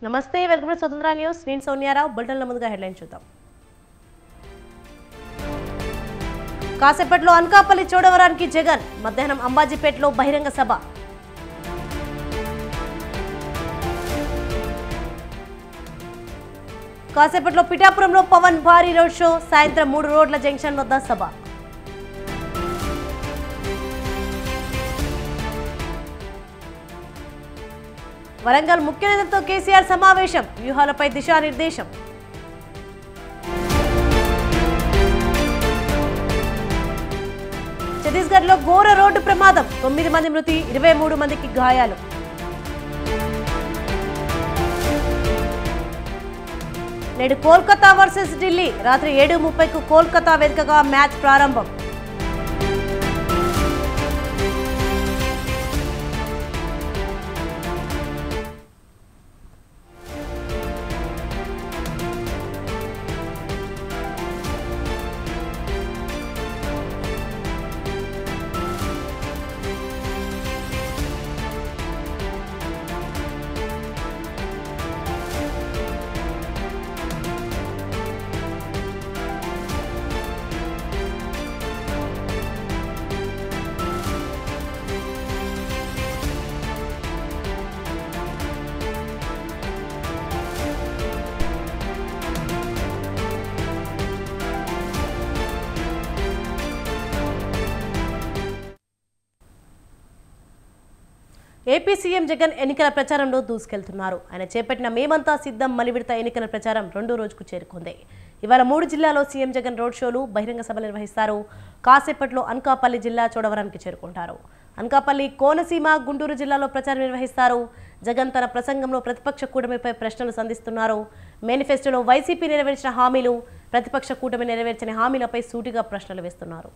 నమస్తే, welcome to స్వతంత్ర news. నేను సోనియారావు. బులెటిన్ల ముందుగా హెడ్లైన్ చూద్దాం. కాసేపట్లో అనకాపల్లి చోడవరానికి జగన్, మధ్యాహ్నం అంబాజీపేటలో బహిరంగ సభ. కాసేపట్లో పిఠాపురంలో పవన్ భారీ రోడ్ షో, సాయంత్రం 3 రోడ్ల జంక్షన్ వద్ద సభ. వరంగల్ ముఖ్య నేతలతో కేసీఆర్ సమావేశం, వ్యూహాలపై దిశానిర్దేశం. ఛత్తీస్గఢ్లో ఘోర రోడ్డు ప్రమాదం, 9 మంది మృతి, 23 మందికి గాయాలు. నేడు కోల్కతా వర్సెస్ ఢిల్లీ, రాత్రి 7:30కు కోల్కతా వేదికగా మ్యాచ్ ప్రారంభం. ఏపీ సీఎం జగన్ ఎన్నికల ప్రచారంలో దూసుకెళ్తున్నారు. ఆయన చేపట్టిన మేమంతా సిద్ధం మలివిడత ఎన్నికల ప్రచారం 2వ రోజుకు చేరుకుంది. ఇవాళ 3 జిల్లాల్లో సీఎం జగన్ రోడ్ షోలు, బహిరంగ సభలు నిర్వహిస్తారు. కాసేపట్లో అనకాపల్లి జిల్లా చోడవరానికి చేరుకుంటారు. అనకాపల్లి, కోనసీమ, గుంటూరు జిల్లాలో ప్రచారం నిర్వహిస్తారు. జగన్ తన ప్రసంగంలో ప్రతిపక్ష కూటమిపై ప్రశ్నలు సంధిస్తున్నారు. మేనిఫెస్టోలో వైసీపీ నెరవేర్చిన హామీలు, ప్రతిపక్ష కూటమి నెరవేర్చిన హామీలపై సూటిగా ప్రశ్నలు వేస్తున్నారు.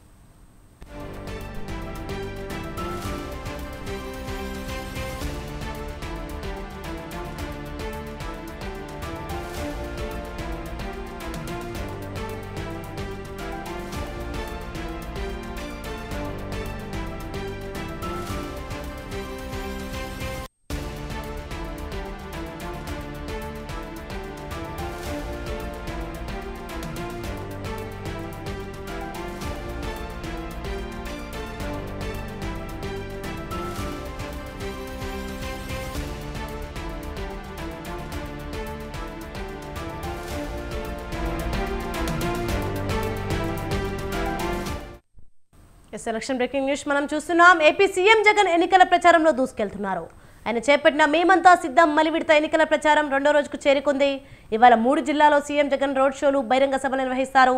ఎలక్షన్ బ్రేకింగ్ న్యూస్ మనం చూస్తున్నాం. ఏపీ సీఎం జగన్ ఎన్నికల ప్రచారంలో దూసుకెళ్తున్నారు. ఆయన చేపట్టిన మేమంతా సిద్ధం మలివిడత ఎన్నికల ప్రచారం 2వ రోజుకు చేరుకుంది. ఇవాళ 3 జిల్లాలో సీఎం జగన్ రోడ్ షోలు, బహిరంగ సభలు నిర్వహిస్తారు.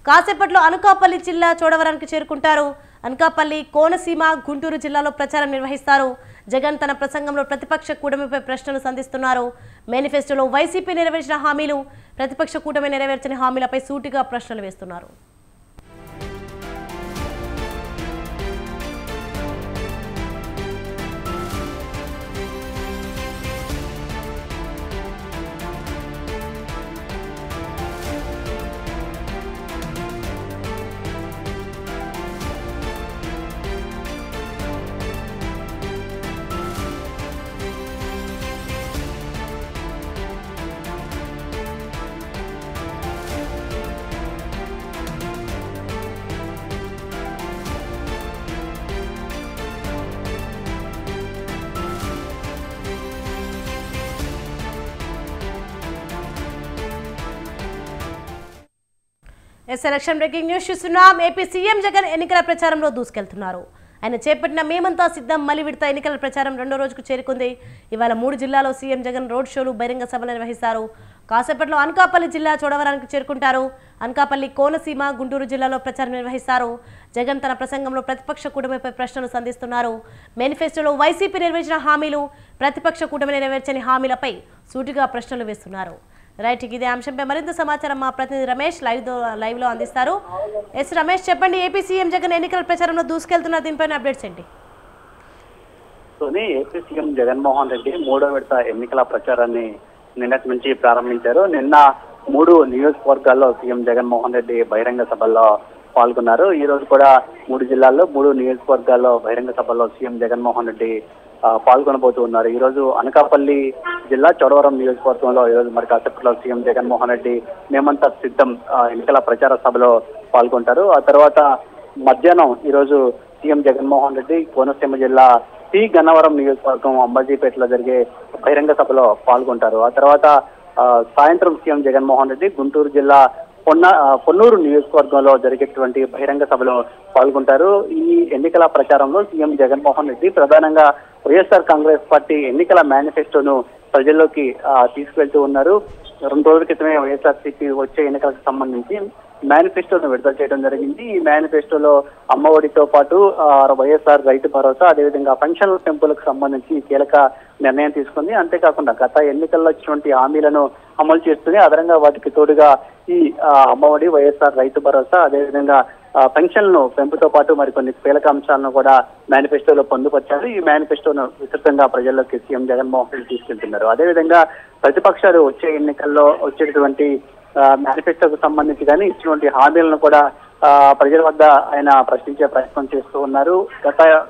కాసేపట్లో అనకాపల్లి జిల్లా చోడవరానికి చేరుకుంటారు. అనకాపల్లి, కోనసీమ, గుంటూరు జిల్లాలో ప్రచారం నిర్వహిస్తారు. జగన్ తన ప్రసంగంలో ప్రతిపక్ష కూటమిపై ప్రశ్నలు సంధిస్తున్నారు. మేనిఫెస్టోలో వైసీపీ నెరవేర్చిన హామీలు, ప్రతిపక్ష కూటమి నెరవేర్చిన హామీలపై సూటిగా ప్రశ్నలు వేస్తున్నారు. ఎలక్షన్ బ్రేకింగ్ న్యూస్ చూస్తున్నాం. ఏపీ సీఎం జగన్ ఎన్నికల ప్రచారంలో దూసుకెళ్తున్నారు. ఆయన చేపట్టిన మేమంతా సిద్ధం మలివిడత ఎన్నికల ప్రచారం 2వ రోజుకు చేరుకుంది. ఇవాళ 3 జిల్లాలో సీఎం జగన్ రోడ్ షోలు, బహిరంగ సభలు నిర్వహిస్తారు. కాసేపట్లో అనకాపల్లి జిల్లా చోడవరానికి చేరుకుంటారు. అనకాపల్లి, కోనసీమ, గుంటూరు జిల్లాలో ప్రచారం నిర్వహిస్తారు. జగన్ తన ప్రసంగంలో ప్రతిపక్ష కూటమిపై ప్రశ్నలు సంధిస్తున్నారు. మేనిఫెస్టోలో వైసీపీ నెరవేర్చిన హామీలు, ప్రతిపక్ష కూటమి నెరవేర్చని హామీలపై సూటిగా ప్రశ్నలు వేస్తున్నారు. రైట్, ఇదే అంశంపై మరింత సమాచారం మా ప్రతినిధి రమేష్ లైవ్ లో అందిస్తారు. రమేష్, చెప్పండి, ఏపీ సీఎం జగన్ ఎన్నికల ప్రచారంలో దూసుకెళ్తున్నారు, దీనిపైన అప్డేట్స్ ఏంటి? ఏపీ సీఎం జగన్మోహన్ రెడ్డి 3వ విడత ఎన్నికల ప్రచారాన్ని నిన్నటి నుంచి ప్రారంభించారు. నిన్న 3 నియోజకవర్గాల్లో సీఎం జగన్మోహన్ రెడ్డి బహిరంగ సభల్లో పాల్గొన్నారు. ఈ రోజు కూడా 3 జిల్లాల్లో 3 నియోజకవర్గాల్లో బహిరంగ సభల్లో సీఎం జగన్మోహన్ రెడ్డి పాల్గొనబోతూ ఉన్నారు. ఈ రోజు అనకాపల్లి జిల్లా చోడవరం నియోజకవర్గంలో ఈ రోజు మరి కాసేపట్లో సీఎం జగన్మోహన్ రెడ్డి మేమంతా సిద్ధం ఎన్నికల ప్రచార సభలో పాల్గొంటారు. ఆ తర్వాత మధ్యాహ్నం ఈ రోజు సీఎం జగన్మోహన్ రెడ్డి కోనసీమ జిల్లా పి గన్నవరం నియోజకవర్గం అంబాజీపేటలో జరిగే బహిరంగ సభలో పాల్గొంటారు. ఆ తర్వాత సాయంత్రం సీఎం జగన్మోహన్ రెడ్డి గుంటూరు జిల్లా పొన్నూరు నియోజకవర్గంలో జరిగేటువంటి బహిరంగ సభలో పాల్గొంటారు. ఈ ఎన్నికల ప్రచారంలో సీఎం జగన్మోహన్ రెడ్డి ప్రధానంగా వైఎస్ఆర్ కాంగ్రెస్ పార్టీ ఎన్నికల మేనిఫెస్టోను ప్రజల్లోకి తీసుకెళ్తూ ఉన్నారు. 2 రోజుల క్రితమే వైఎస్ఆర్సీపీ వచ్చే ఎన్నికలకు సంబంధించి మేనిఫెస్టోను విడుదల చేయడం జరిగింది. ఈ మేనిఫెస్టోలో అమ్మఒడితో పాటు వైఎస్ఆర్ రైతు భరోసా, అదేవిధంగా పెన్షన్ల పెంపులకు సంబంధించి కీలక నిర్ణయం తీసుకుంది. అంతేకాకుండా గత ఎన్నికల్లో ఇచ్చినటువంటి హామీలను అమలు చేస్తుంది. అదనంగా వాటికి తోడుగా ఈ అమ్మఒడి, వైఎస్ఆర్ రైతు భరోసా, అదేవిధంగా పెన్షన్లను పెంపుతో పాటు మరికొన్ని కీలక అంశాలను కూడా మేనిఫెస్టోలో పొందుపరిచారు. ఈ మేనిఫెస్టోను విస్తృతంగా ప్రజల్లోకి సీఎం జగన్మోహన్ రెడ్డి తీసుకెళ్తున్నారు. అదేవిధంగా ప్రతిపక్షాలు వచ్చే ఎన్నికల్లో వచ్చేటువంటి మేనిఫెస్టోకు సంబంధించి కానీ ఇచ్చినటువంటి హామీలను కూడా ప్రజల వద్ద ఆయన ప్రశ్నించే ప్రయత్నం చేస్తూ ఉన్నారు.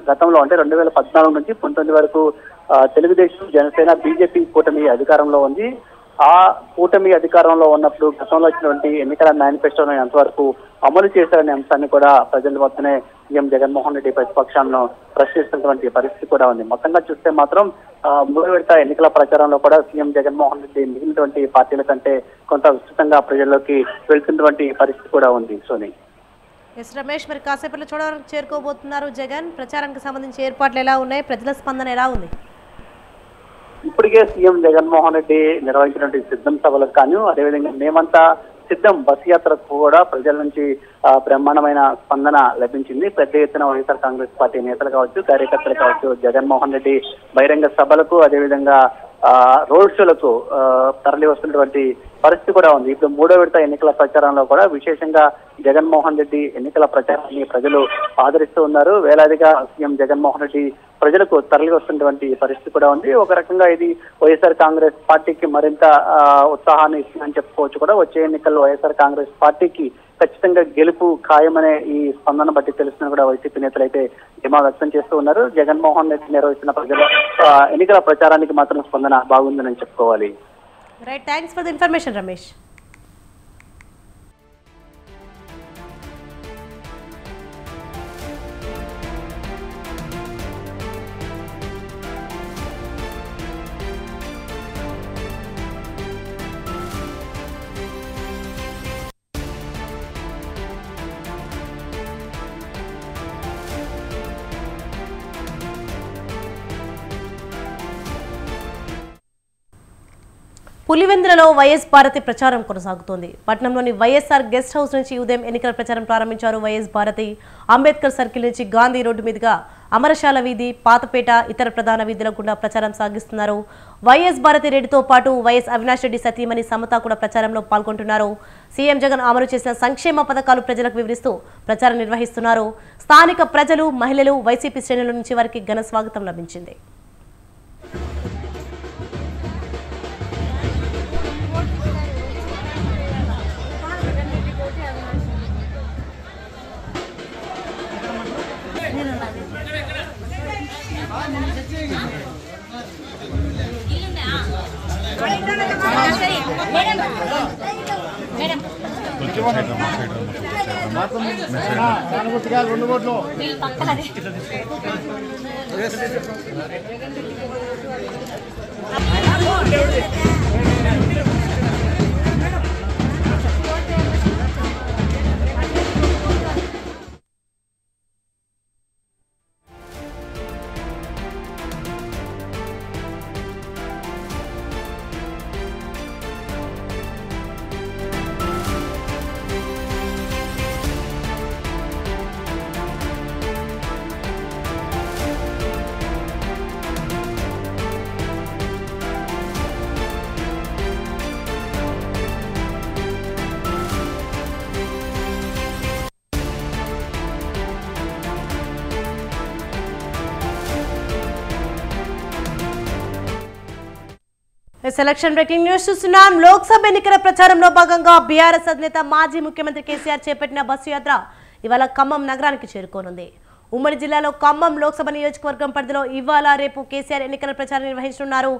గతంలో అంటే 2014 నుంచి 19 వరకు తెలుగుదేశం, జనసేన, బీజేపీ కూటమి అధికారంలో ఉంది. ఆ కూటమి అధికారంలో ఉన్నప్పుడు గతంలో వచ్చినటువంటి ఎన్నికల మేనిఫెస్టోను ఎంతవరకు అమలు చేశారనే అంశాన్ని కూడా ప్రజల వద్దనే సీఎం జగన్మోహన్ రెడ్డి ప్రతిపక్షాలను ప్రశ్నిస్తున్నటువంటి పరిస్థితి కూడా ఉంది. మొత్తంగా చూస్తే మాత్రం 3వ విడత ఎన్నికల ప్రచారంలో కూడా సీఎం జగన్మోహన్ రెడ్డి మిగిలినటువంటి పార్టీల కంటే కొంత విస్తృతంగా ప్రజల్లోకి వెళ్తున్నటువంటి పరిస్థితి కూడా ఉంది. సోని. ఎస్ రమేష్, మరి కాసేపట్లో చూడడానికి చేరుకోబోతున్నారు జగన్. ప్రచారానికి సంబంధించి ఏర్పాట్లు ఎలా ఉన్నాయి, ప్రజల స్పందన ఎలా ఉంది? ఇప్పటికే సీఎం జగన్మోహన్ రెడ్డి నిర్వహించినటువంటి సిద్ధం సభలకు కానీ, అదేవిధంగా మేమంతా సిద్ధం బస్ యాత్రకు కూడా ప్రజల నుంచి బ్రహ్మాండమైన స్పందన లభించింది. పెద్ద ఎత్తున వైఎస్ఆర్ కాంగ్రెస్ పార్టీ నేతలు కావచ్చు, కార్యకర్తలు కావచ్చు, జగన్మోహన్ రెడ్డి బహిరంగ సభలకు, అదేవిధంగా రోడ్ షోలకు తరలి వస్తున్నటువంటి పరిస్థితి కూడా ఉంది. ఇప్పుడు 3వ విడత ఎన్నికల ప్రచారంలో కూడా విశేషంగా జగన్మోహన్ రెడ్డి ఎన్నికల ప్రచారాన్ని ప్రజలు ఆదరిస్తూ ఉన్నారు. వేలాదిగా సీఎం జగన్మోహన్ రెడ్డి ప్రజలకు తరలి వస్తున్నటువంటి పరిస్థితి కూడా ఉంది. ఒక రకంగా ఇది వైఎస్ఆర్ కాంగ్రెస్ పార్టీకి మరింత ఉత్సాహాన్ని ఇస్తుందని చెప్పుకోవచ్చు కూడా. వచ్చే ఎన్నికల్లో వైఎస్ఆర్ కాంగ్రెస్ పార్టీకి ఖచ్చితంగా గెలుపు ఖాయమనే ఈ స్పందన బట్టి తెలుస్తుందని కూడా వైసీపీ నేతలు అయితే ధీమా వ్యక్తం చేస్తూ ఉన్నారు. జగన్మోహన్ రెడ్డి నిర్వహిస్తున్న ప్రజల ఎన్నికల ప్రచారానికి మాత్రం స్పందన బాగుందని చెప్పుకోవాలి. Right, thanks for the information Ramesh. పులివెందులలో వైఎస్ భారతి ప్రచారం కొనసాగుతోంది. పట్టణంలోని వైఎస్ఆర్ గెస్ట్ హౌస్ నుంచి ఉదయం ఎన్నికల ప్రచారం ప్రారంభించారు వైఎస్ భారతి. అంబేద్కర్ సర్కిల్ నుంచి గాంధీ రోడ్డు మీదుగా అమరశాల వీధి, పాతపేట, ఇతర ప్రధాన వీధుల గుండా ప్రచారం సాగిస్తున్నారు. వైఎస్ భారతి రెడ్డితో పాటు వైఎస్ అవినాష్ రెడ్డి సతీమణి సమత కూడా ప్రచారంలో పాల్గొంటున్నారు. సీఎం జగన్ అమలు చేసిన సంక్షేమ పథకాలు ప్రజలకు వివరిస్తూ ప్రచారం నిర్వహిస్తున్నారు. స్థానిక ప్రజలు, మహిళలు, వైసీపీ శ్రేణుల నుంచి వారికి ఘన స్వాగతం లభించింది. సెలక్షన్ బ్రేకింగ్ న్యూస్ చూస్తున్నాం. లోక్సభ ఎన్నికల ప్రచారంలో భాగంగా బీఆర్ఎస్ అధినేత మాజీ ముఖ్యమంత్రి కేసీఆర్ చేపట్టిన బస్సు యాత్ర ఇవాళ ఖమ్మం నగరానికి చేరుకోనుంది. ఉమ్మడి జిల్లాలో ఖమ్మం లోక్సభ నియోజకవర్గం పరిధిలో ఇవాళ రేపు కేసీఆర్ ఎన్నికల ప్రచారం నిర్వహించనున్నారు.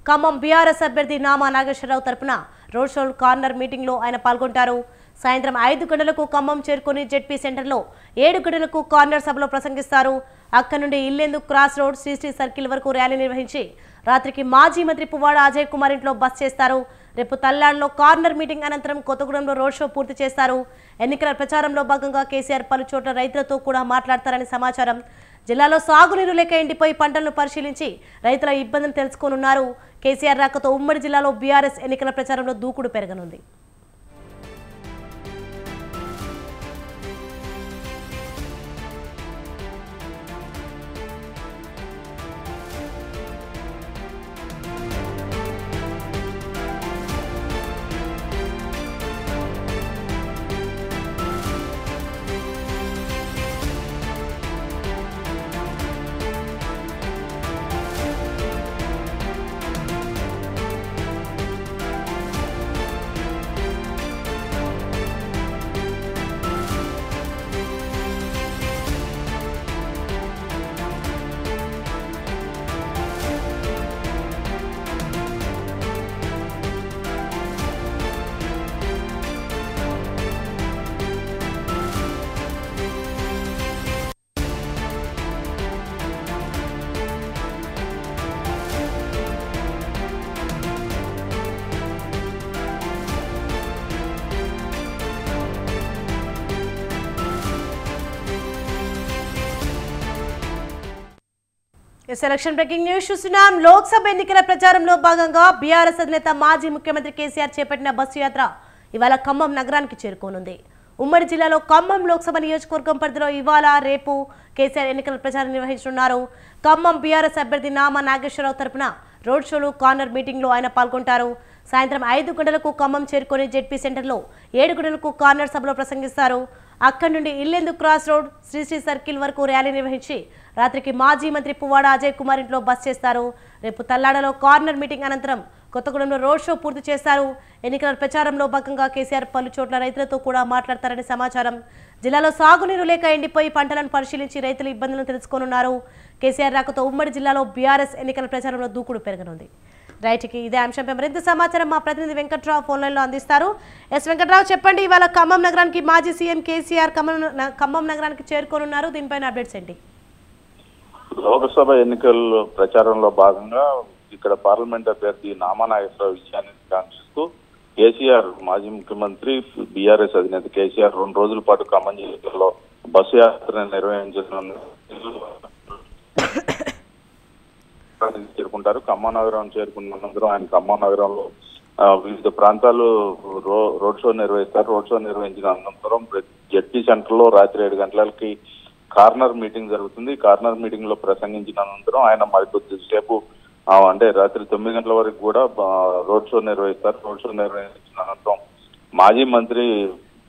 ఖమ్మం బీఆర్ఎస్ అభ్యర్థి నామా నాగేశ్వరరావు తరపున రోడ్ షో కార్నర్ మీటింగ్లో ఆయన పాల్గొంటారు. సాయంత్రం 5 గంటలకు ఖమ్మం చేరుకుని జెడ్పీ సెంటర్లో 7 గంటలకు కార్నర్ సభలో ప్రసంగిస్తారు. అక్కడి నుండి Yellandu cross road Sri Sri circle వరకు ర్యాలీ నిర్వహించి రాత్రికి మాజీ మంత్రి పువ్వాడ అజయ్ కుమార్ ఇంట్లో బస్ చేస్తారు. రేపు తల్లాడులో కార్నర్ మీటింగ్ అనంతరం కొత్తగూడెంలో రోడ్ షో పూర్తి చేస్తారు. ఎన్నికల ప్రచారంలో భాగంగా కేసీఆర్ పలు చోట్ల రైతులతో కూడా మాట్లాడతారని సమాచారం. జిల్లాలో సాగునీరు లేక ఎండిపోయి పంటలను పరిశీలించి రైతుల ఇబ్బందులు తెలుసుకోనున్నారు. కేసీఆర్ రాకతో ఉమ్మడి జిల్లాలో బీఆర్ఎస్ ఎన్నికల ప్రచారంలో దూకుడు పెరగనుంది. ఎలక్షన్ బ్రేకింగ్ న్యూస్ చూస్తున్నాం. లోక్సభ ఎన్నికల ప్రచారంలో భాగంగా బీఆర్ఎస్ అధినేత మాజీ ముఖ్యమంత్రి కేసీఆర్ చేపట్టిన బస్సు యాత్ర ఇవాళ ఖమ్మం నగరానికి చేరుకోనుంది. ఉమ్మడి జిల్లాలో ఖమ్మం లోక్సభ నియోజకవర్గం పరిధిలో ఇవాళ రేపు కేసీఆర్ ఎన్నికల ప్రచారం నిర్వహించనున్నారు. ఖమ్మం బీఆర్ఎస్ అభ్యర్థి నామా నాగేశ్వరరావు తరపున రోడ్ షోలు కార్నర్ మీటింగ్లో ఆయన పాల్గొంటారు. సాయంత్రం 5 గంటలకు ఖమ్మం చేరుకొని జెడ్పీ సెంటర్లో 7 గంటలకు కార్నర్ సభలో ప్రసంగిస్తారు. అక్కడి నుండి Yellandu cross road Sri Sri circle వరకు ర్యాలీ నిర్వహించి రాత్రికి మాజీ మంత్రి పువ్వాడ అజయ్ కుమార్ ఇంట్లో బస్ చేస్తారు. రేపు తల్లాడలో కార్నర్ మీటింగ్ అనంతరం కొత్తగూడెంలో రోడ్ షో పూర్తి చేస్తారు. ఎన్నికల ప్రచారంలో భాగంగా కేసీఆర్ పలు చోట్ల రైతులతో కూడా మాట్లాడతారని సమాచారం. జిల్లాలో సాగునీరు లేక ఎండిపోయి పంటలను పరిశీలించి రైతుల ఇబ్బందులను తెలుసుకోనున్నారు. కేసీఆర్ రాకతో ఉమ్మడి జిల్లాలో బీఆర్ఎస్ ఎన్నికల ప్రచారంలో దూకుడు పెరగనుంది. రైట్కి ఇదే అంశంపై మరింత సమాచారం మా ప్రతినిధి వెంకట్రావు ఫోన్ లైన్లో అందిస్తారు. ఎస్ వెంకట్రావు, చెప్పండి, ఇవాళ ఖమ్మం నగరానికి మాజీ సీఎం కేసీఆర్ ఖమ్మం నగరానికి చేరుకోనున్నారు. దీనిపైన అప్డేట్స్ ఏంటి? లోక్సభ ఎన్నికల ప్రచారంలో భాగంగా ఇక్కడ పార్లమెంట్ అభ్యర్థి నామా నాగేశ్వరరావు విజయాన్ని కాంక్షిస్తూ కేసీఆర్ మాజీ ముఖ్యమంత్రి బీఆర్ఎస్ అధినేత కేసీఆర్ 2 రోజుల పాటు ఖమ్మం జిల్లాలో బస్సు యాత్ర చేరుకుంటారు. ఖమ్మం నగరం చేరుకున్న అనంతరం ఆయన ఖమ్మం నగరంలో వివిధ ప్రాంతాలు రోడ్ షో నిర్వహిస్తారు. రోడ్ షో నిర్వహించిన అనంతరం జెడ్పీ సెంటర్ లో రాత్రి 7 గంటలకి కార్నర్ మీటింగ్ జరుగుతుంది. కార్నర్ మీటింగ్ లో ప్రసంగించిన అనంతరం ఆయన మరికొద్దిసేపు అంటే రాత్రి 9 గంటల వరకు కూడా రోడ్ షో నిర్వహిస్తారు. రోడ్ షో నిర్వహించిన అనంతరం మాజీ మంత్రి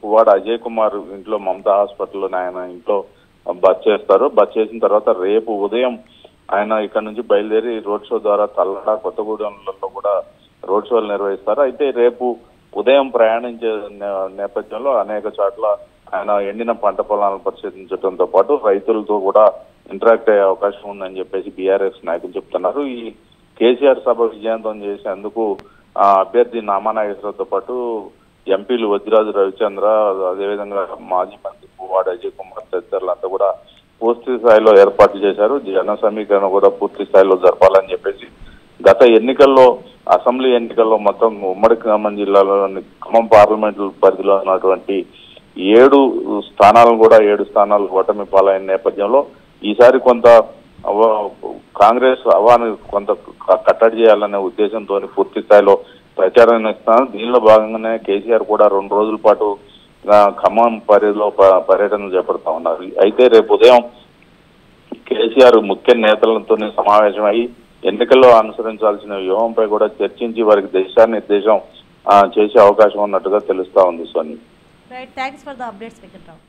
పువ్వాడ అజయ్ కుమార్ ఇంట్లో మమతా హాస్పిటల్లో ఆయన ఇంట్లో బస్ చేస్తారు. బస్ చేసిన తర్వాత రేపు ఉదయం ఆయన ఇక్కడ నుంచి బయలుదేరి రోడ్ షో ద్వారా తల్లడ కొత్తగూడెంలలో కూడా రోడ్ షోలు నిర్వహిస్తారు. అయితే రేపు ఉదయం ప్రయాణించే నేపథ్యంలో అనేక చోట్ల ఆయన ఎండిన పంట పొలాలను పరిశీలించడంతో పాటు రైతులతో కూడా ఇంటరాక్ట్ అయ్యే అవకాశం ఉందని చెప్పేసి బీఆర్ఎస్ నాయకులు చెప్తున్నారు. ఈ కేసీఆర్ సభ విజయవంతం చేసేందుకు అభ్యర్థి నామా నాగేశ్వరరావుతో పాటు ఎంపీలు వజ్రాజు రవిచంద్ర, అదేవిధంగా మాజీ మంత్రి పువ్వాడ అజయ్ కుమార్ తదితరులంతా కూడా పూర్తి స్థాయిలో ఏర్పాట్లు చేశారు. జన సమీకరణ కూడా పూర్తి స్థాయిలో జరపాలని చెప్పేసి గత ఎన్నికల్లో అసెంబ్లీ ఎన్నికల్లో మొత్తం ఉమ్మడి ఖమ్మం జిల్లాలోని ఖమ్మం పార్లమెంట్ పరిధిలో ఉన్నటువంటి 7 స్థానాలను కూడా 7 స్థానాలు ఓటమి పాలైన నేపథ్యంలో ఈసారి కొంత కాంగ్రెస్ హవాను కొంత కట్టడి చేయాలనే ఉద్దేశంతో పూర్తి స్థాయిలో ప్రచారం ఇస్తున్నారు. దీనిలో భాగంగానే కేసీఆర్ కూడా 2 రోజుల పాటు ఖమ్మం పరిధిలో పర్యటన చేపడతా ఉన్నారు. అయితే రేపు ఉదయం కేసీఆర్ ముఖ్య నేతలతో సమావేశమై ఎన్నికల్లో అనుసరించాల్సిన వ్యూహంపై కూడా చర్చించి వారికి దిశానిర్దేశం చేసే అవకాశం ఉన్నట్టుగా తెలుస్తా ఉంది. Soni, right, thanks for the updates Venkatrao.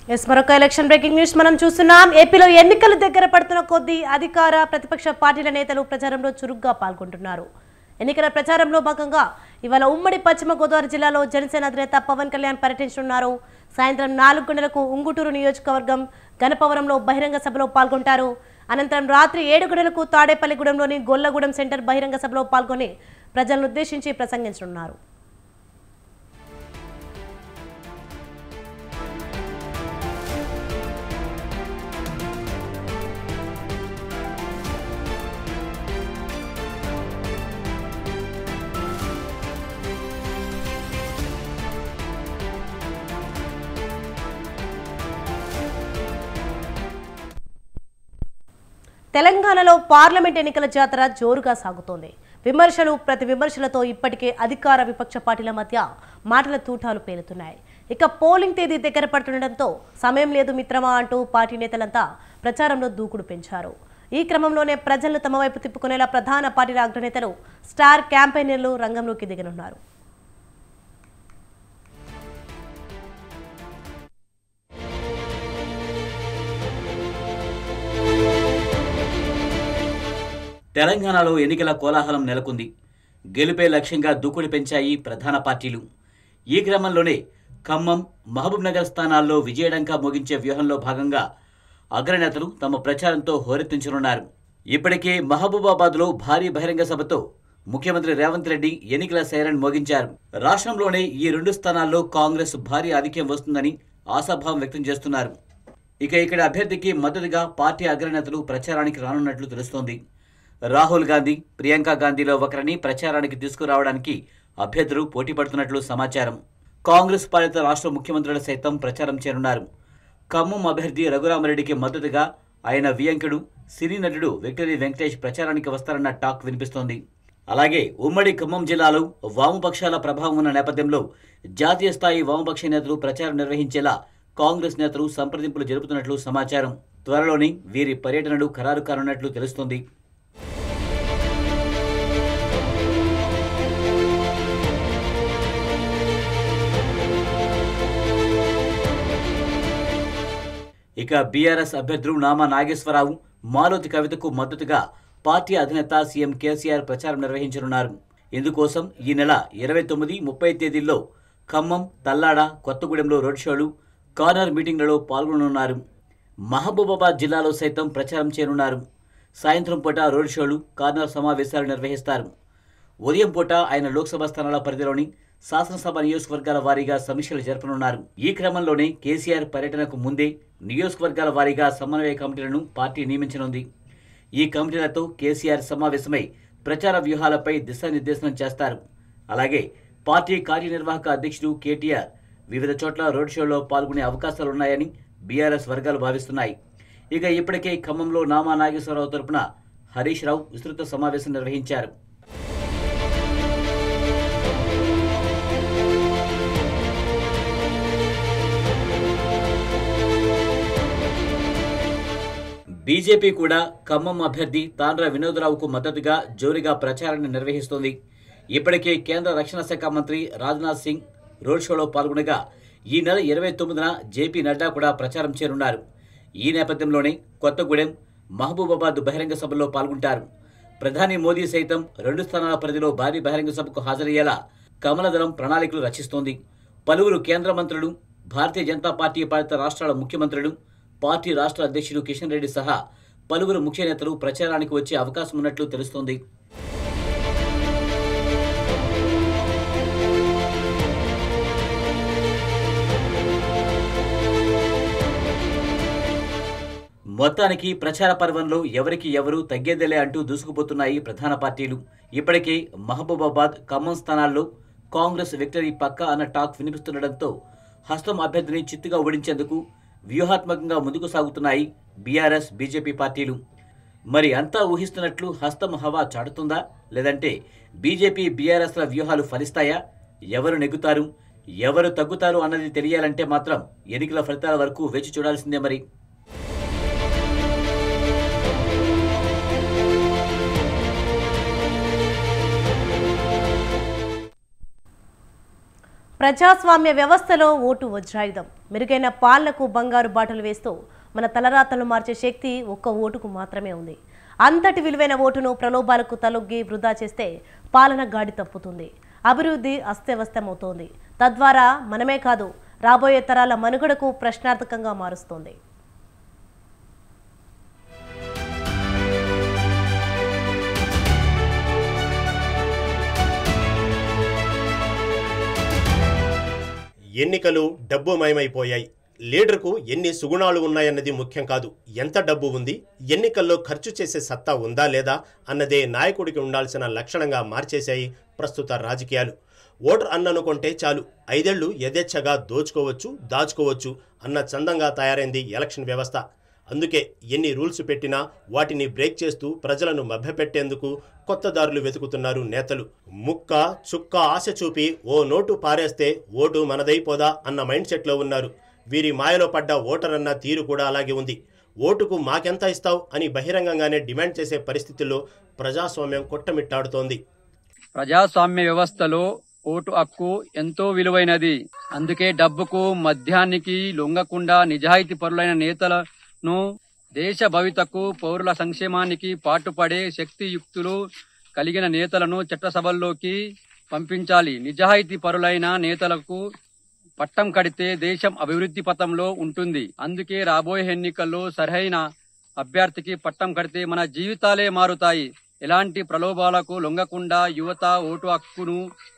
మరొక ఎలక్షన్ బ్రేకింగ్ న్యూస్ మనం చూస్తున్నాం. ఏపీలో ఎన్నికలు దగ్గర పడుతున్న కొద్దీ అధికార ప్రతిపక్ష పార్టీల నేతలు ప్రచారంలో చురుగ్గా పాల్గొంటున్నారు. ఎన్నికల ప్రచారంలో భాగంగా ఇవాళ ఉమ్మడి పశ్చిమ గోదావరి జిల్లాలో జనసేన అధినేత పవన్ కళ్యాణ్ పర్యటించనున్నారు. సాయంత్రం 4 గంటలకు ఉంగుటూరు నియోజకవర్గం గణపవరంలో బహిరంగ సభలో పాల్గొంటారు. అనంతరం రాత్రి 7 గంటలకు తాడేపల్లిగూడెంలోని గొల్లగూడెం సెంటర్ బహిరంగ సభలో పాల్గొని ప్రజలను ఉద్దేశించి ప్రసంగించనున్నారు. తెలంగాణలో పార్లమెంట్ ఎన్నికల జాతర జోరుగా సాగుతోంది. విమర్శలు ప్రతి విమర్శలతో ఇప్పటికే అధికార విపక్ష పార్టీల మధ్య మాటల తూటాలు పేలుతున్నాయి. ఇక పోలింగ్ తేదీ దగ్గర పడుతుండటంతో సమయం లేదు మిత్రమా అంటూ పార్టీ నేతలంతా ప్రచారంలో దూకుడు పెంచారు. ఈ క్రమంలోనే ప్రజలను తమ వైపు తిప్పుకునేలా ప్రధాన పార్టీల అగ్రనేతలు స్టార్ క్యాంపెయినర్లు రంగంలోకి దిగనున్నారు. తెలంగాణలో ఎన్నికల కోలాహలం నెలకొంది. గెలుపే లక్ష్యంగా దూకుడు పెంచాయి ప్రధాన పార్టీలు. ఈ క్రమంలోనే ఖమ్మం, మహబూబ్ నగర్ స్థానాల్లో విజయడంకా మోగించే వ్యూహంలో భాగంగా అగ్రనేతలు తమ ప్రచారంతో హోరెత్తించనున్నారు. ఇప్పటికే మహబూబాబాద్లో భారీ బహిరంగ సభతో ముఖ్యమంత్రి రేవంత్ రెడ్డి ఎన్నికల సైరన్ మోగించారు. రాష్ట్రంలోనే ఈ 2 స్థానాల్లో కాంగ్రెస్ భారీ ఆధిక్యం వస్తుందని ఆశాభావం వ్యక్తం చేస్తున్నారు. ఇక ఇక్కడ అభ్యర్థికి మద్దతుగా పార్టీ అగ్రనేతలు ప్రచారానికి రానున్నట్లు తెలుస్తోంది. రాహుల్ గాంధీ, ప్రియాంక గాంధీలో ఒకరిని ప్రచారానికి తీసుకురావడానికి అభ్యర్థులు పోటీ పడుతున్నట్లు సమాచారం. కాంగ్రెస్ పాలిత రాష్ట్ర ముఖ్యమంత్రులు సైతం ప్రచారం చేరున్నారు. ఖమ్మం అభ్యర్థి రఘురామరెడ్డికి మద్దతుగా ఆయన వియంకుడు, సినీ నటుడు విక్టరీ వెంకటేష్ ప్రచారానికి వస్తారన్న టాక్ వినిపిస్తోంది. అలాగే ఉమ్మడి ఖమ్మం జిల్లాలో వామపక్షాల ప్రభావం ఉన్న నేపథ్యంలో జాతీయ స్థాయి వామపక్ష నేతలు ప్రచారం నిర్వహించేలా కాంగ్రెస్ నేతలు సంప్రదింపులు జరుపుతున్నట్లు సమాచారం. త్వరలోనే వీరి పర్యటనలు ఖరారు కానున్నట్లు తెలుస్తోంది. ఇక బీఆర్ఎస్ అభ్యర్థులు నామా నాగేశ్వరరావు, మాలోతి కవితకు మద్దతుగా పార్టీ అధినేత సీఎం కేసీఆర్ ప్రచారం నిర్వహించనున్నారు. ఇందుకోసం ఈ నెల 29, 30 తేదీల్లో ఖమ్మం, తల్లాడ, కొత్తగూడెంలో రోడ్ షోలు, కార్నర్ మీటింగ్లలో పాల్గొననున్నారు. మహబూబాబాద్ జిల్లాలో సైతం ప్రచారం చేయనున్నారు. సాయంత్రం పూట రోడ్ షోలు, కార్నర్ సమావేశాలు నిర్వహిస్తారు. ఉదయం పూట ఆయన లోక్సభ స్థానాల పరిధిలోని శాసనసభ నియోజకవర్గాల వారీగా సమీక్షలు జరపనున్నారు. ఈ క్రమంలోనే కేసీఆర్ పర్యటనకు ముందే నియోజకవర్గాల వారీగా సమన్వయ కమిటీలను పార్టీ నియమించనుంది. ఈ కమిటీలతో కేసీఆర్ సమావేశమై ప్రచార వ్యూహాలపై దిశానిర్దేశనం చేస్తారు. అలాగే పార్టీ కార్యనిర్వాహక అధ్యక్షుడు కేటీఆర్ వివిధ చోట్ల రోడ్ షోలో పాల్గొనే అవకాశాలున్నాయని బీఆర్ఎస్ వర్గాలు భావిస్తున్నాయి. ఇక ఇప్పటికే ఖమ్మంలో నామా నాగేశ్వరరావు తరపున హరీష్ రావు విస్తృత సమావేశం నిర్వహించారు. బీజేపీ కూడా ఖమ్మం అభ్యర్థి తాండ్ర వినోదరావుకు మద్దతుగా జోరుగా ప్రచారాన్ని నిర్వహిస్తోంది. ఇప్పటికే కేంద్ర రక్షణ శాఖ మంత్రి రాజ్నాథ్ సింగ్ రోడ్ షోలో పాల్గొనగా ఈ నెల 29న జేపీ నడ్డా కూడా ప్రచారం చేరున్నారు. ఈ నేపథ్యంలోనే కొత్తగూడెం, మహబూబాబాద్ బహిరంగ సభలో పాల్గొంటారు. ప్రధాని మోదీ సైతం 2 స్థానాల పరిధిలో భారీ బహిరంగ సభకు హాజరయ్యేలా కమలదళం ప్రణాళికలు రచిస్తోంది. పలువురు కేంద్ర మంత్రులు, భారతీయ జనతా పార్టీ పాలిత రాష్ట్రాల ముఖ్యమంత్రులు, పార్టీ రాష్ట్ర అధ్యక్షుడు కిషన్ రెడ్డి సహా పలువురు ముఖ్య నేతలు ప్రచారానికి వచ్చే అవకాశం ఉన్నట్లు తెలుస్తోంది. మొత్తానికి ప్రచార పర్వంలో ఎవరికి ఎవరు తగ్గేదేలే అంటూ దూసుకుపోతున్నాయి ప్రధాన పార్టీలు. ఇప్పటికే మహబూబాబాద్, ఖమ్మం స్థానాల్లో కాంగ్రెస్ విక్టరీ పక్కా అన్న టాక్ వినిపిస్తుండటంతో హస్తం అభ్యర్థిని చిత్తుగా ఓడించేందుకు వ్యూహాత్మకంగా ముందుకు సాగుతున్నాయి బీఆర్ఎస్, బీజేపీ పార్టీలు. మరి అంతా ఊహిస్తున్నట్లు హస్తం హవా చాటుతుందా, లేదంటే బీజేపీ, బీఆర్ఎస్ల వ్యూహాలు ఫలిస్తాయా? ఎవరు నెగ్గుతారు, ఎవరు తగ్గుతారు అన్నది తెలియాలంటే మాత్రం ఎన్నికల ఫలితాల వరకు వేచి చూడాల్సిందే. మరి ప్రజాస్వామ్య వ్యవస్థలో ఓటు వజ్రాయుధం. మెరుగైన పాలనకు బంగారు బాటలు వేస్తూ మన తలరాతలను మార్చే శక్తి ఒక్క ఓటుకు మాత్రమే ఉంది. అంతటి విలువైన ఓటును ప్రలోభాలకు తలొగ్గి వృధా చేస్తే పాలన గాడి తప్పుతుంది, అభివృద్ధి అస్తవ్యస్తమవుతోంది. తద్వారా మనమే కాదు, రాబోయే తరాల మనుగడకు ప్రశ్నార్థకంగా మారుస్తోంది. ఎన్నికలు డబ్బుమయమైపోయాయి. లీడర్కు ఎన్ని సుగుణాలు ఉన్నాయన్నది ముఖ్యం కాదు, ఎంత డబ్బు ఉంది, ఎన్నికల్లో ఖర్చు చేసే సత్తా ఉందా లేదా అన్నదే నాయకుడికి ఉండాల్సిన లక్షణంగా మార్చేశాయి ప్రస్తుత రాజకీయాలు. ఓటర్ అన్ననుకుంటే చాలు, 5 ఏళ్లు యథేచ్ఛగా దోచుకోవచ్చు, దాచుకోవచ్చు అన్న చందంగా తయారైంది ఎలక్షన్ వ్యవస్థ. అందుకే ఎన్ని రూల్స్ పెట్టినా వాటిని బ్రేక్ చేస్తూ ప్రజలను మభ్యపెట్టేందుకు కొత్త దారులు వెతుకుతున్నారు నేతలు. ముక్క చుక్క ఆశ చూపి ఓ నోటు పారేస్తే ఓటు మనదైపోదా అన్న మైండ్ సెట్లో ఉన్నారు. వీరి మాయలో పడ్డ ఓటర్ అన్న తీరు కూడా అలాగే ఉంది. ఓటుకు మాకెంత ఇస్తావు అని బహిరంగంగానే డిమాండ్ చేసే పరిస్థితుల్లో ప్రజాస్వామ్యం కొట్టమిట్టాడుతోంది. ప్రజాస్వామ్య వ్యవస్థలో ఓటు హక్కు ఎంతో విలువైనది. అందుకే డబ్బుకు మద్యానికి లొంగకుండా నిజాయితీ పరులైన నేతలను, దేశ భవితకు పౌరుల సంక్షేమానికి పాటుపడే శక్తియుక్తులు కలిగిన నేతలను చట్టసభల్లోకి పంపించాలి. నిజాయితీ పరులైన నేతలకు పట్టం కడితే దేశం అభివృద్ధి పథంలో ఉంటుంది. అందుకే రాబోయే ఎన్నికల్లో సరైన అభ్యర్థికి పట్టం కడితే మన జీవితాలే మారుతాయి. ఎలాంటి ప్రలోభాలకు లొంగకుండా యువత ఓటు హక్కును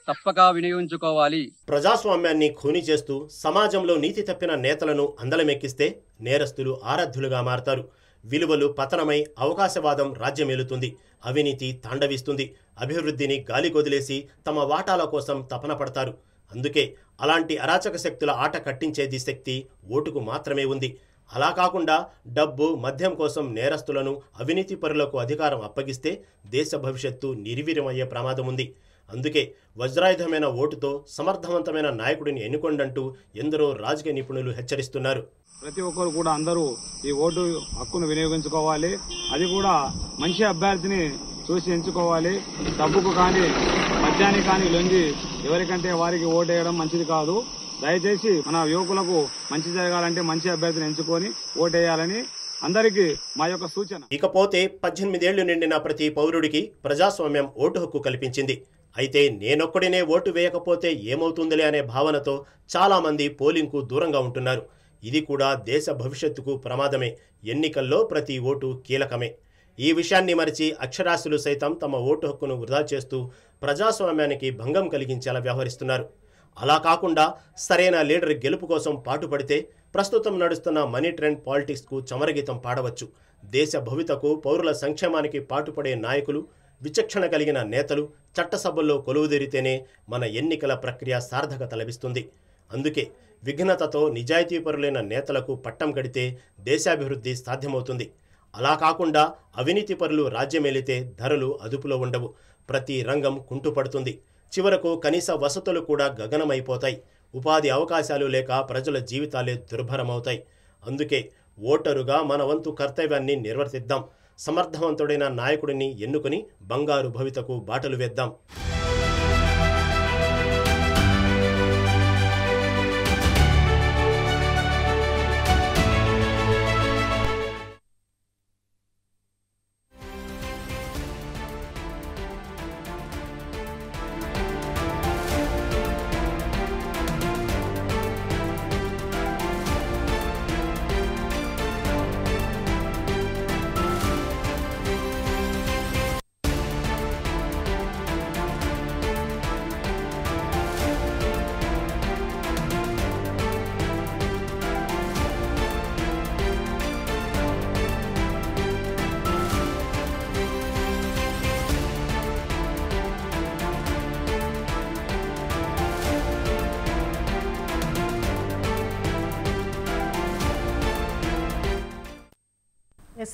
తప్పక వినియోగించుకోవాలి. ప్రజాస్వామ్యాన్ని ఖూనీ చేస్తూ సమాజంలో నీతి తప్పిన నేతలను అందలమెక్కిస్తే నేరస్తులు ఆరాధ్యులుగా మారతారు. విలువలు పతనమై అవకాశవాదం రాజ్యమేలుతుంది, అవినీతి తాండవిస్తుంది, అభివృద్ధిని గాలికొదిలేసి తమ వాటాల కోసం తపన పడతారు. అందుకే అలాంటి అరాచక శక్తుల ఆట కట్టించేది శక్తి ఓటుకు మాత్రమే ఉంది. అలా కాకుండా డబ్బు మద్యం కోసం నేరస్తులను, అవినీతి పరులకు అధికారం అప్పగిస్తే దేశ భవిష్యత్తు నిర్వీర్యమయ్యే ప్రమాదం ఉంది. అందుకే వజ్రాయుధమైన ఓటుతో సమర్థవంతమైన నాయకుడిని ఎన్నుకొండంటూ ఎందరో రాజకీయ నిపుణులు హెచ్చరిస్తున్నారు. ప్రతి ఒక్కరు కూడా అందరూ ఈ ఓటు హక్కును వినియోగించుకోవాలి. అది కూడా మంచి అభ్యర్థిని చూసి ఎంచుకోవాలి. డబ్బుకు కానీ మద్యానికి కానీ లొంగి ఎవరికంటే వారికి ఓటు వేయడం మంచిది కాదు. దయచేసి మన యువకులకు మంచి జరగాలంటే మంచి అభ్యర్థిని ఎంచుకొని ఓటేయాలని అందరికీ మా యొక్క సూచన. ఇకపోతే 18 ఏళ్లు నిండిన ప్రతి పౌరుడికి ప్రజాస్వామ్యం ఓటు హక్కు కల్పించింది. అయితే నేనొక్కడినే ఓటు వేయకపోతే ఏమవుతుందిలే అనే భావనతో చాలామంది పోలింగ్కు దూరంగా ఉంటున్నారు. ఇది కూడా దేశ భవిష్యత్తుకు ప్రమాదమే. ఎన్నికల్లో ప్రతి ఓటు కీలకమే. ఈ విషయాన్ని మరిచి అక్షరాస్యులు సైతం తమ ఓటు హక్కును వృధా చేస్తూ ప్రజాస్వామ్యానికి భంగం కలిగించేలా వ్యవహరిస్తున్నారు. అలా కాకుండా సరైన లీడర్ గెలుపు కోసం పాటుపడితే ప్రస్తుతం నడుస్తున్న మనీ ట్రెండ్ పాలిటిక్స్కు చమరగీతం పాడవచ్చు. దేశ భవితకు పౌరుల సంక్షేమానికి పాటుపడే నాయకులు, విచక్షణ కలిగిన నేతలు చట్టసభల్లో కొలువుదీరితేనే మన ఎన్నికల ప్రక్రియ సార్థకత లభిస్తుంది. అందుకే విఘ్నతతో నిజాయితీపరులైన నేతలకు పట్టం కడితే దేశాభివృద్ధి సాధ్యమవుతుంది. అలా కాకుండా అవినీతి పరులు రాజ్యమేలితే ధరలు అదుపులో ఉండవు, ప్రతి రంగం కుంటుపడుతుంది. చివరకు కనీస వసతులు కూడా గగనమైపోతాయి. ఉపాధి అవకాశాలు లేక ప్రజల జీవితాలే దుర్భరమవుతాయి. అందుకే ఓటరుగా మన వంతు కర్తవ్యాన్ని నిర్వర్తిద్దాం. సమర్థవంతుడైన నాయకుడిని ఎన్నుకొని బంగారు భవితకు బాటలు వేద్దాం.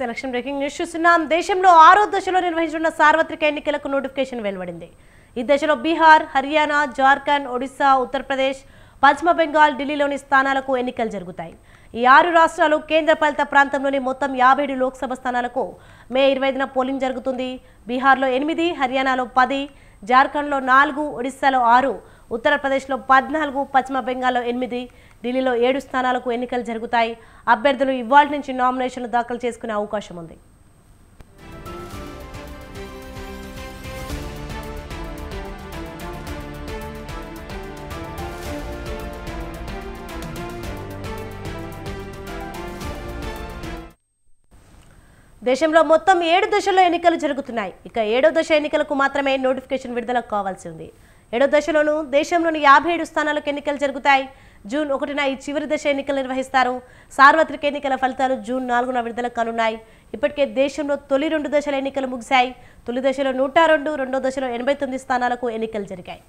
ఎలక్షన్ బ్రేకింగ్ న్యూస్ చూస్తున్నాం. దేశంలో 6వ దశలో నిర్వహించిన సార్వత్రిక ఎన్నికలకు నోటిఫికేషన్ వెలువడింది. ఈ దశలో బీహార్, హర్యానా, జార్ఖండ్, ఒడిశా, ఉత్తరప్రదేశ్, పశ్చిమ బెంగాల్, ఢిల్లీలోని స్థానాలకు ఎన్నికలు జరుగుతాయి. ఈ 6 రాష్ట్రాలు కేంద్రపాలిత ప్రాంతంలోని మొత్తం 57 లోక్సభ స్థానాలకు మే 25న పోలింగ్ జరుగుతుంది. బీహార్లో 8, హర్యానాలో 10, జార్ఖండ్లో 4, ఒడిశాలో 6, ఉత్తరప్రదేశ్లో 14, పశ్చిమ బెంగాల్లో 8, ఢిల్లీలో 7 స్థానాలకు ఎన్నికలు జరుగుతాయి. అభ్యర్థులు ఇవాళ నుంచి నామినేషన్లు దాఖలు చేసుకునే అవకాశం ఉంది. దేశంలో మొత్తం 7 దశల్లో ఎన్నికలు జరుగుతున్నాయి. ఇక 7వ దశ ఎన్నికలకు మాత్రమే నోటిఫికేషన్ విడుదల కావాల్సి ఉంది. 7వ దశలోనూ దేశంలోని 57 స్థానాలకు ఎన్నికలు జరుగుతాయి. జూన్ 1న ఈ చివరి దశ ఎన్నికలు నిర్వహిస్తారు. సార్వత్రిక ఎన్నికల ఫలితాలు జూన్ 4న విడుదల కానున్నాయి. ఇప్పటికే దేశంలో తొలి 2 దశల ఎన్నికలు ముగిశాయి. తొలి దశలో 102, రెండో దశలో 89 స్థానాలకు ఎన్నికలు జరిగాయి.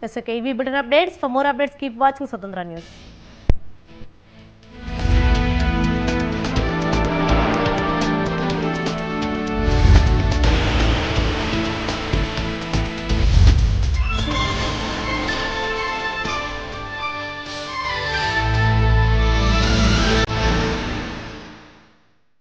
Yes, okay. We better updates. For more updates, keep watching Swatandhra News.